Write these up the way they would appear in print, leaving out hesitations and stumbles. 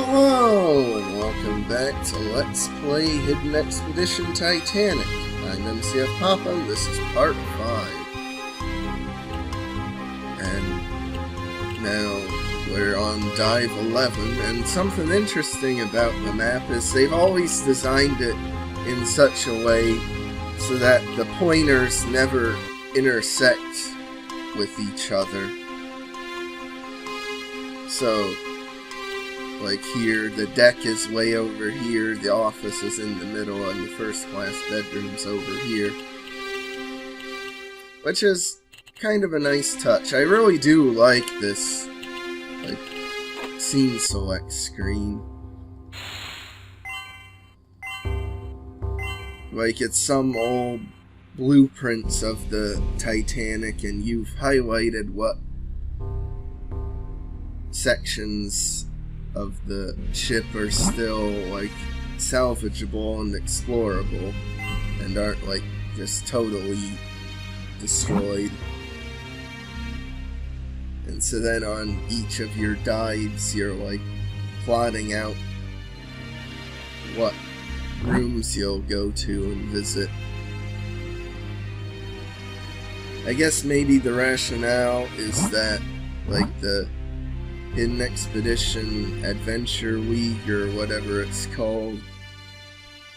Hello, and welcome back to Let's Play Hidden Expedition Titanic. I'm MCFPapa, and this is part 5. And now we're on dive 11, and something interesting about the map is they've always designed it in such a way so that the pointers never intersect with each other. So, like here, the deck is way over here, the office is in the middle, and the first class bedroom's over here. Which is kind of a nice touch. I really do like this, like, scene select screen. Like it's some old blueprints of the Titanic, and you've highlighted what sections of the ship are still like salvageable and explorable and aren't like just totally destroyed. And so then on each of your dives you're like plotting out what rooms you'll go to and visit. I guess maybe the rationale is that like the Hidden Expedition Adventure Week, or whatever it's called,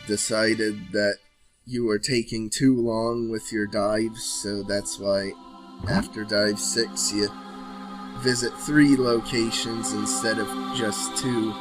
decided that you were taking too long with your dives, so that's why after dive 6 you visit 3 locations instead of just 2.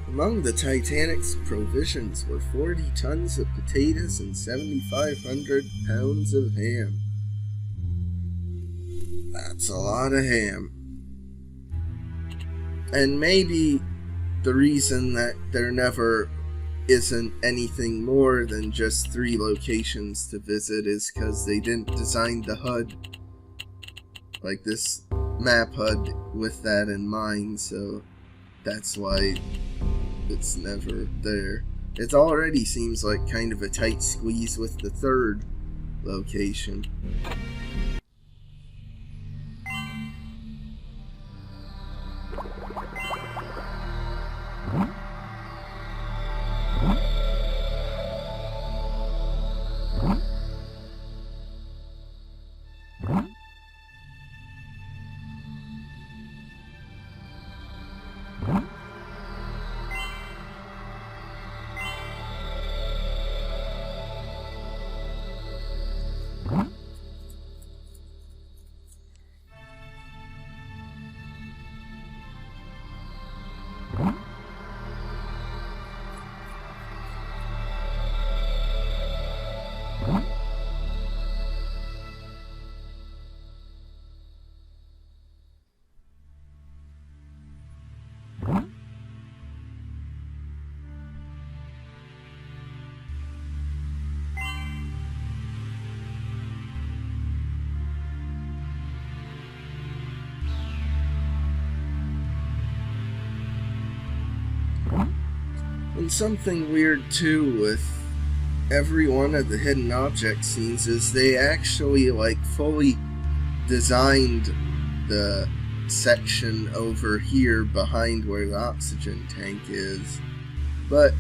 Among the Titanic's provisions were 40 tons of potatoes and 7,500 pounds of ham. That's a lot of ham. And maybe the reason that there never isn't anything more than just 3 locations to visit is because they didn't design the HUD, like this map HUD, with that in mind, so that's why it's never there. It already seems like kind of a tight squeeze with the 3rd location. And something weird too with every one of the hidden object scenes is they actually like fully designed the section over here behind where the oxygen tank is, but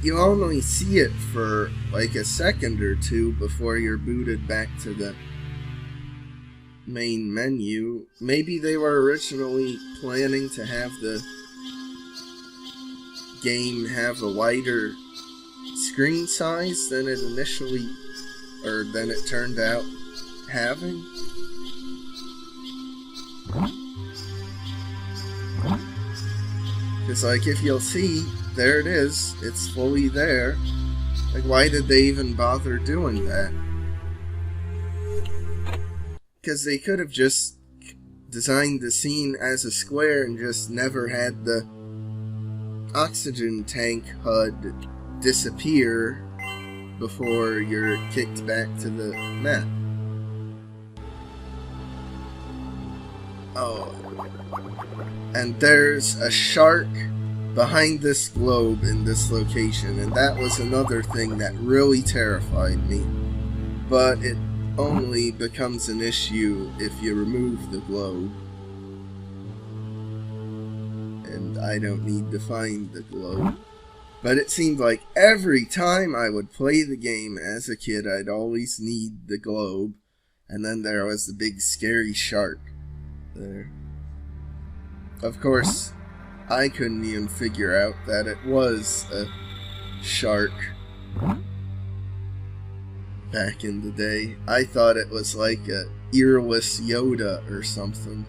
you only see it for like a second or two before you're booted back to the main menu. Maybe they were originally planning to have the game have a wider screen size than it initially, or than it turned out having. Because, like, if you'll see, there it is. It's fully there. Like, why did they even bother doing that? Because they could have just designed the scene as a square and just never had the oxygen tank HUD disappear before you're kicked back to the map. Oh. And there's a shark behind this globe in this location, and that was another thing that really terrified me. But it only becomes an issue if you remove the globe. And I don't need to find the globe. But it seemed like every time I would play the game as a kid, I'd always need the globe. And then there was the big scary shark there. Of course, I couldn't even figure out that it was a shark back in the day. I thought it was like a earless Yoda or something.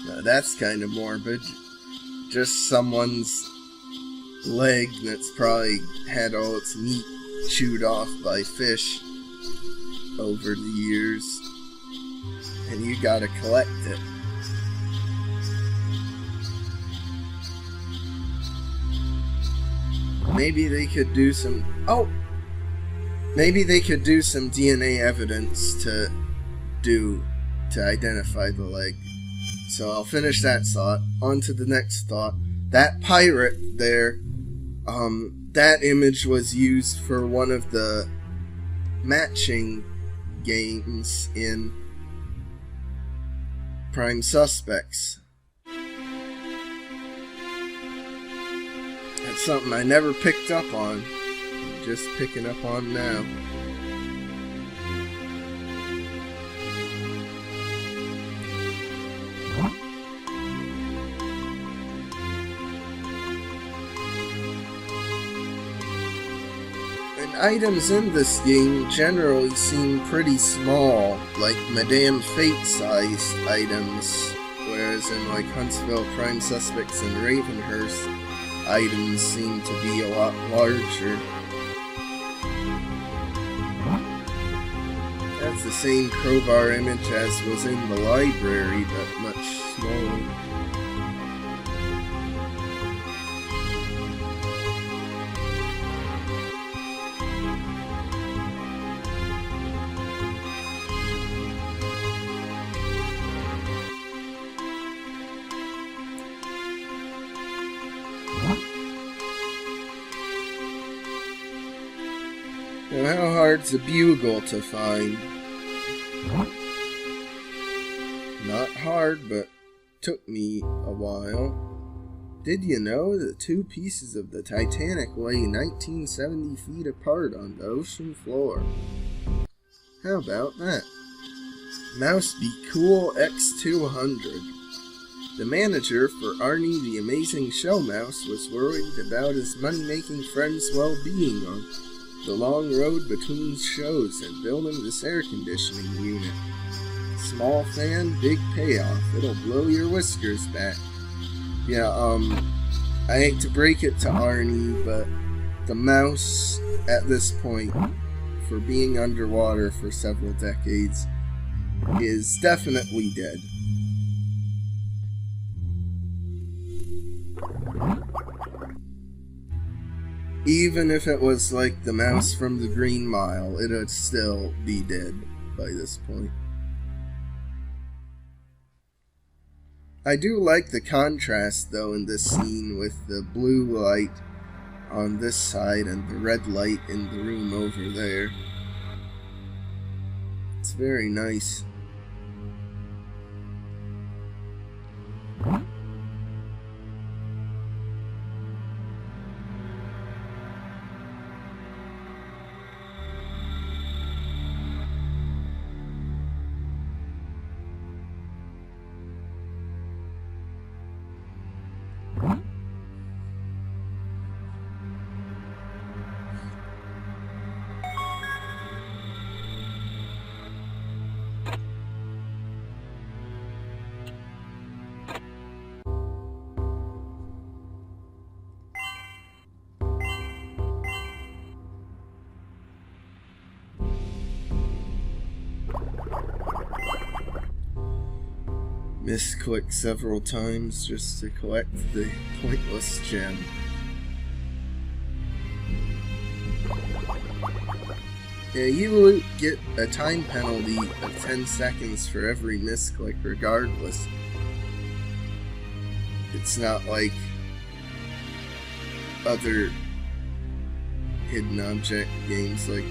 Now that's kind of morbid. Just someone's leg that's probably had all its meat chewed off by fish over the years, and you gotta collect it. Maybe they could do some... Oh! Maybe they could do some DNA evidence to identify the leg. So I'll finish that thought. On to the next thought. That pirate there, that image was used for one of the matching games in Prime Suspects. That's something I never picked up on. Just picking up on now. Items in this game generally seem pretty small, like Madame Fate-sized items, whereas in like Huntsville, Prime Suspects, and Ravenhurst, items seem to be a lot larger. That's the same crowbar image as was in the library, but much smaller. Now, how hard's a bugle to find? Not hard, but took me a while. Did you know that two pieces of the Titanic weigh 1970 feet apart on the ocean floor? How about that? Mouse Be Cool X200. The manager for Arnie the Amazing Show Mouse was worried about his money-making friend's well-being on the long road between shows and building this air conditioning unit. Small fan, big payoff. It'll blow your whiskers back. Yeah, I hate to break it to Arnie, but the mouse, at this point, for being underwater for several decades, is definitely dead. Even if it was like the mouse from the Green Mile, it'd still be dead by this point. I do like the contrast, though, in this scene with the blue light on this side and the red light in the room over there. It's very nice. Misclick several times just to collect the pointless gem. Yeah, you get a time penalty of 10 seconds for every misclick regardless. It's not like other hidden object games like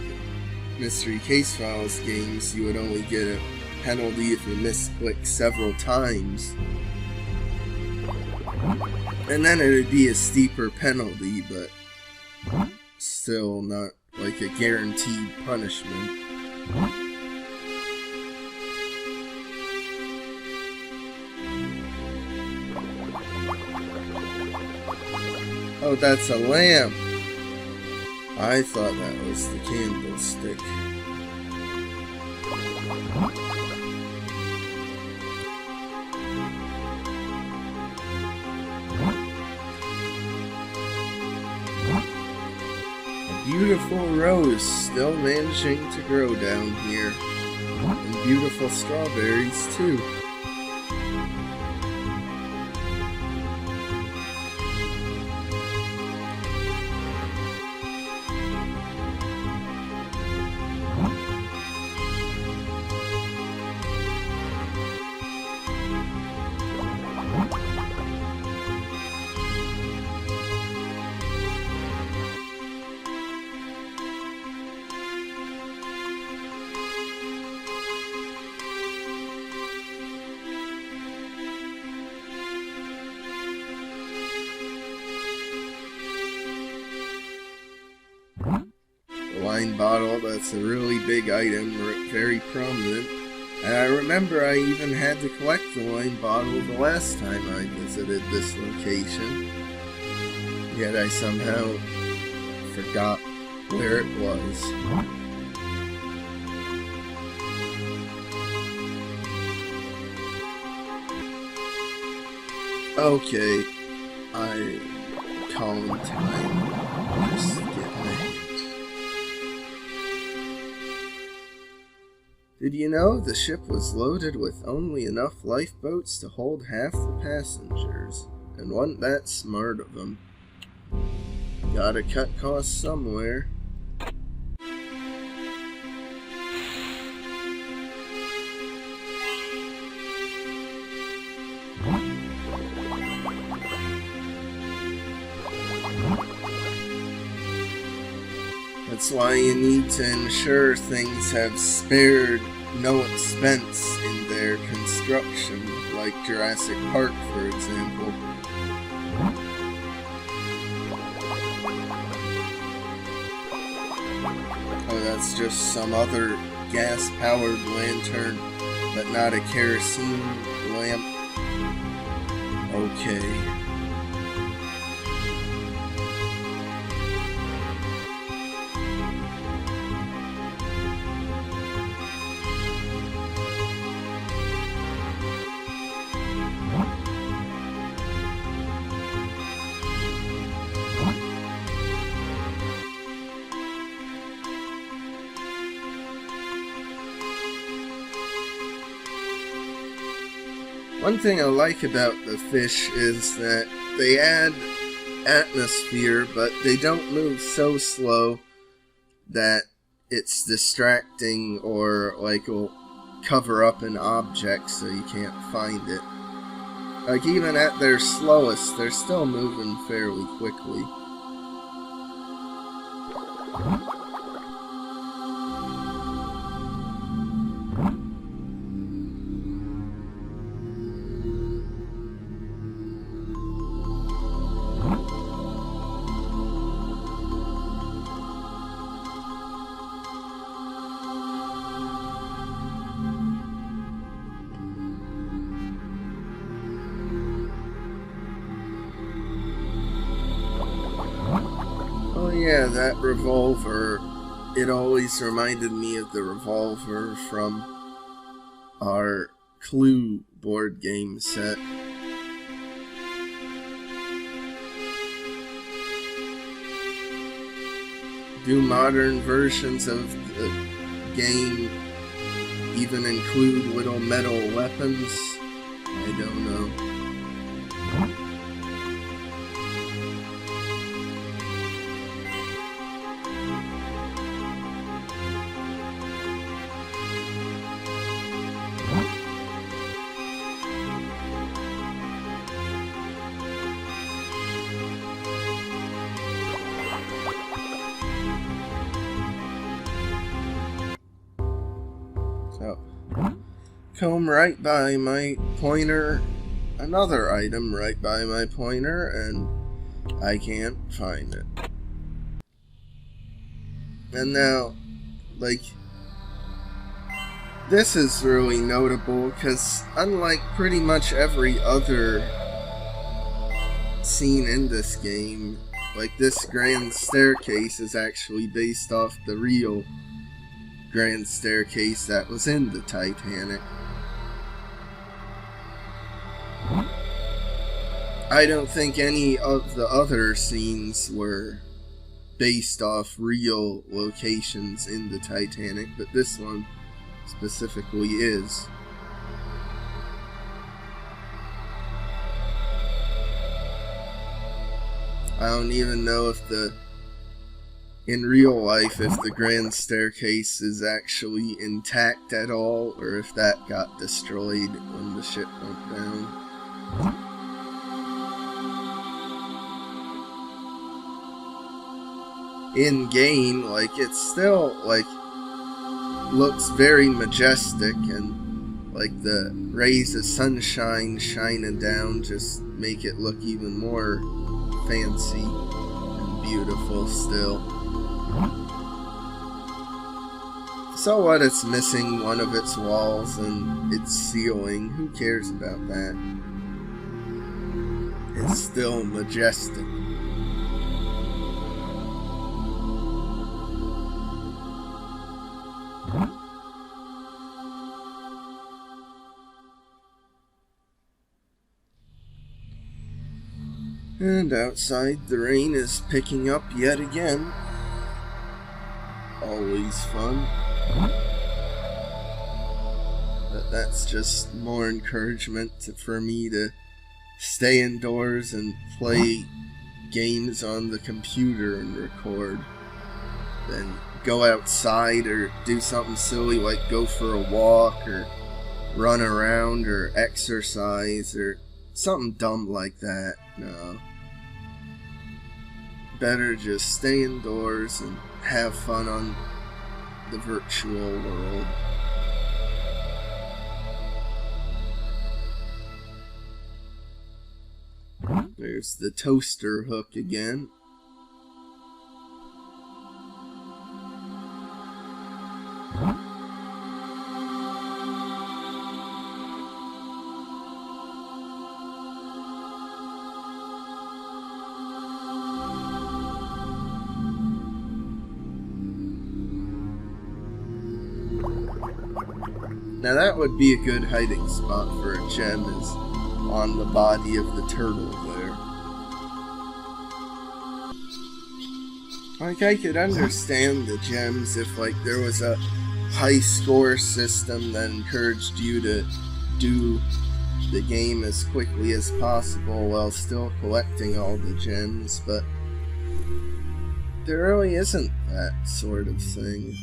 Mystery Case Files games. You would only get a penalty if you misclick several times, and then it would be a steeper penalty, but still not like a guaranteed punishment. Oh, that's a lamp. I thought that was the candlestick. Beautiful rose still managing to grow down here. And beautiful strawberries too. Wine bottle, that's a really big item, very prominent. And I remember I even had to collect the wine bottle the last time I visited this location. Yet I somehow forgot where it was. Okay, I calling time. Just get my... Did you know the ship was loaded with only enough lifeboats to hold half the passengers? And wasn't that smart of them? Gotta cut costs somewhere. That's why you need to ensure things have spared no expense in their construction, like Jurassic Park, for example. Oh, that's just some other gas-powered lantern, but not a kerosene lamp. Okay. One thing I like about the fish is that they add atmosphere, but they don't move so slow that it's distracting or like will cover up an object so you can't find it. Like even at their slowest, they're still moving fairly quickly. Oh yeah, that revolver, it always reminded me of the revolver from our Clue board game set. Do modern versions of the game even include little metal weapons? I don't know. So, comb right by my pointer, another item right by my pointer, and I can't find it. And now, like, this is really notable because unlike pretty much every other scene in this game, like this grand staircase is actually based off the real grand staircase that was in the Titanic. I don't think any of the other scenes were based off real locations in the Titanic, but this one specifically is. I don't even know if in real life, if the grand staircase is actually intact at all, or if that got destroyed when the ship went down. In game, like, it's still, like, looks very majestic, and, like, the rays of sunshine shining down just make it look even more fancy and beautiful still. So what, it's missing one of its walls and its ceiling. Who cares about that? It's still majestic. And outside, the rain is picking up yet again. Always fun. But that's just more encouragement for me to stay indoors and play games on the computer and record than go outside or do something silly like go for a walk or run around or exercise or something dumb like that. No. Better just stay indoors and have fun on the virtual world. There's the toaster hook again. Now that would be a good hiding spot for a gem, is on the body of the turtle there. Like, I could understand the gems if, like, there was a high score system that encouraged you to do the game as quickly as possible while still collecting all the gems, but there really isn't that sort of thing.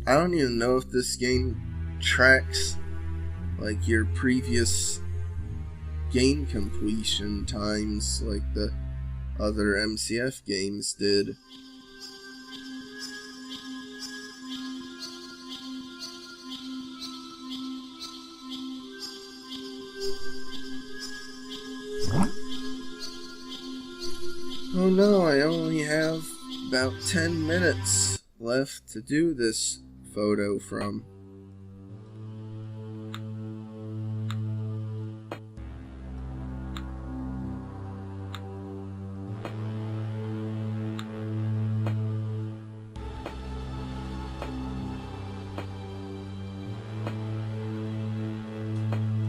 I don't even know if this game tracks like your previous game completion times like the other MCF games did. Oh no, I only have about 10 minutes left to do this photo from.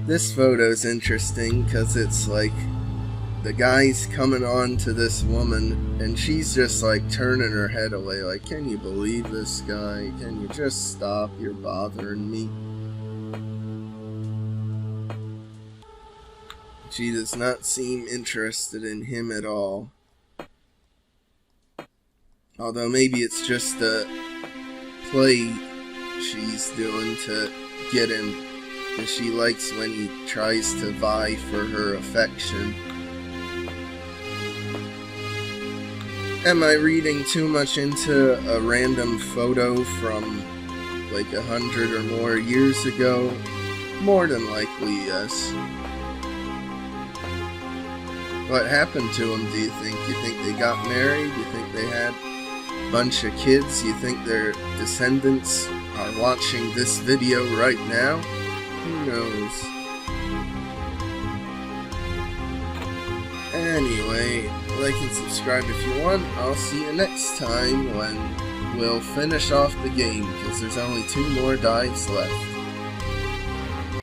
This photo's interesting because it's like the guy's coming on to this woman and she's just like turning her head away like, can you believe this guy? Can you just stop? You're bothering me. She does not seem interested in him at all. Although maybe it's just a play she's doing to get him, because she likes when he tries to vie for her affection. Am I reading too much into a random photo from like 100 or more years ago? More than likely, yes. What happened to them, do you think? You think they got married? You think they had a bunch of kids? You think their descendants are watching this video right now? Who knows? Anyway, like and subscribe if you want. I'll see you next time when we'll finish off the game, because there's only 2 more dives left.